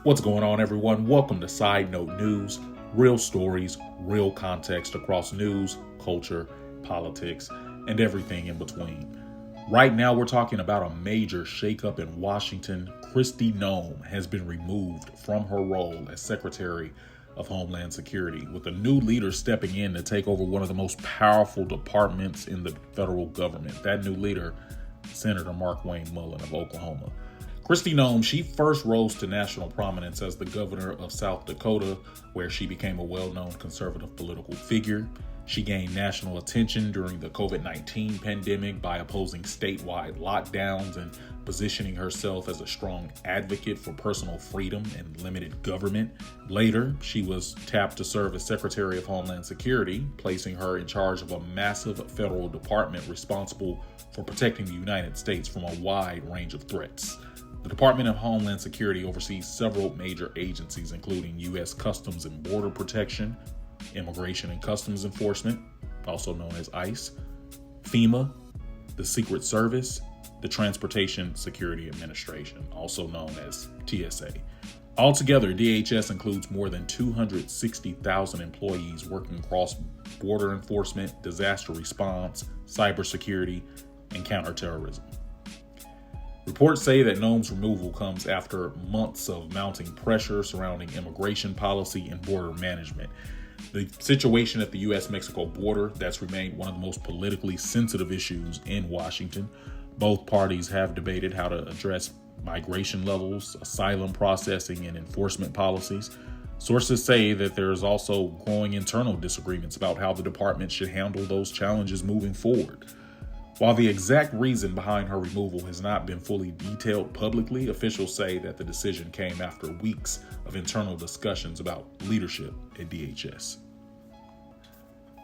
What's going on, everyone? Welcome to Side Note News, real stories, real context across news, culture, politics, and everything in between. Right now, we're talking about a major shakeup in Washington. Kristi Noem has been removed from her role as Secretary of Homeland Security, with a new leader stepping in to take over one of the most powerful departments in the federal government. That new leader, Senator Markwayne Mullin of Oklahoma. Kristi Noem, she first rose to national prominence as the governor of South Dakota, where she became a well-known conservative political figure. She gained national attention during the COVID-19 pandemic by opposing statewide lockdowns and positioning herself as a strong advocate for personal freedom and limited government. Later, she was tapped to serve as Secretary of Homeland Security, placing her in charge of a massive federal department responsible for protecting the United States from a wide range of threats. The Department of Homeland Security oversees several major agencies, including U.S. Customs and Border Protection, Immigration and Customs Enforcement, also known as ICE, FEMA, the Secret Service, the Transportation Security Administration, also known as TSA. Altogether, DHS includes more than 260,000 employees working across border enforcement, disaster response, cybersecurity, and counterterrorism. Reports say that Noem's removal comes after months of mounting pressure surrounding immigration policy and border management. The situation at the U.S.-Mexico border, that's remained one of the most politically sensitive issues in Washington. Both parties have debated how to address migration levels, asylum processing, and enforcement policies. Sources say that there is also growing internal disagreements about how the department should handle those challenges moving forward. While the exact reason behind her removal has not been fully detailed publicly, officials say that the decision came after weeks of internal discussions about leadership at DHS.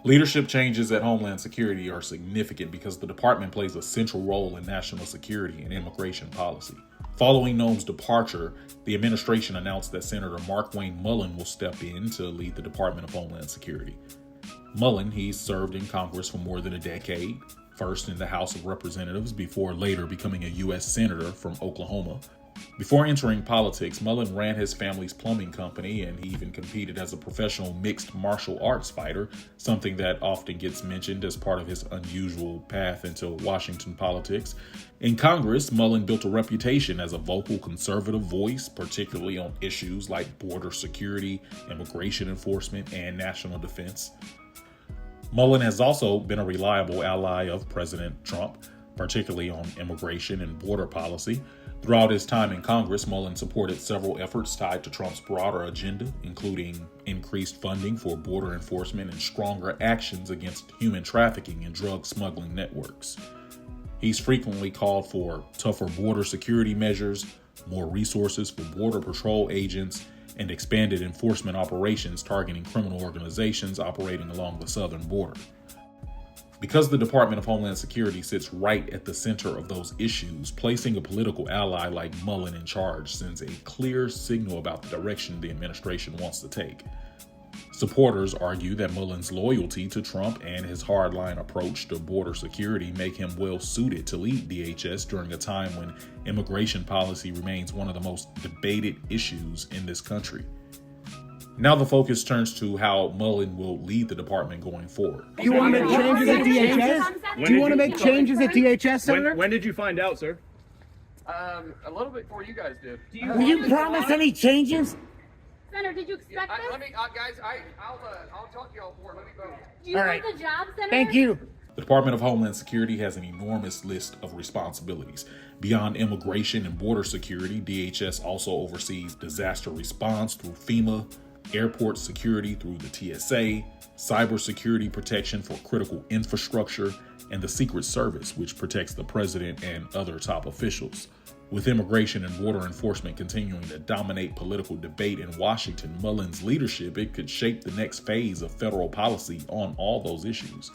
Leadership changes at Homeland Security are significant because the department plays a central role in national security and immigration policy. Following Noem's departure, the administration announced that Senator Markwayne Mullin will step in to lead the Department of Homeland Security. Mullin, he served in Congress for more than a decade, first in the House of Representatives before later becoming a U.S. Senator from Oklahoma. Before entering politics, Mullin ran his family's plumbing company, and he even competed as a professional mixed martial arts fighter, something that often gets mentioned as part of his unusual path into Washington politics. In Congress, Mullin built a reputation as a vocal conservative voice, particularly on issues like border security, immigration enforcement, and national defense. Mullin has also been a reliable ally of President Trump, particularly on immigration and border policy. Throughout his time in Congress, Mullin supported several efforts tied to Trump's broader agenda, including increased funding for border enforcement and stronger actions against human trafficking and drug smuggling networks. He's frequently called for tougher border security measures, more resources for Border Patrol agents, and expanded enforcement operations targeting criminal organizations operating along the southern border. Because the Department of Homeland Security sits right at the center of those issues, placing a political ally like Mullin in charge sends a clear signal about the direction the administration wants to take. Supporters argue that Mullin's loyalty to Trump and his hardline approach to border security make him well suited to lead DHS during a time when immigration policy remains one of the most debated issues in this country. Now the focus turns to how Mullin will lead the department going forward. Do you want to make changes at DHS? Do you want to make changes at DHS, Senator? When did you find out, sir? A little bit before you guys did. Will you promise any changes? Senator, did you expect this? I'll talk to y'all more. Let me go. Do you want the job, Senator? Thank you. The Department of Homeland Security has an enormous list of responsibilities. Beyond immigration and border security, DHS also oversees disaster response through FEMA, airport security through the TSA, cybersecurity protection for critical infrastructure, and the Secret Service, which protects the president and other top officials. With immigration and border enforcement continuing to dominate political debate in Washington, Mullin's leadership, it could shape the next phase of federal policy on all those issues.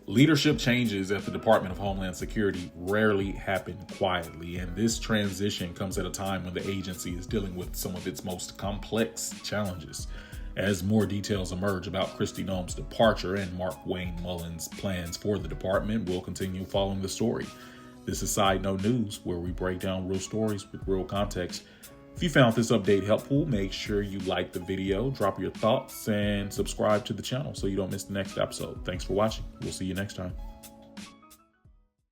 Leadership changes at the Department of Homeland Security rarely happen quietly, and this transition comes at a time when the agency is dealing with some of its most complex challenges. As more details emerge about Kristi Noem's departure and Markwayne Mullin's plans for the department, we'll continue following the story. This is Side Note News, where we break down real stories with real context. If you found this update helpful, make sure you like the video, drop your thoughts, and subscribe to the channel so you don't miss the next episode. Thanks for watching. We'll see you next time.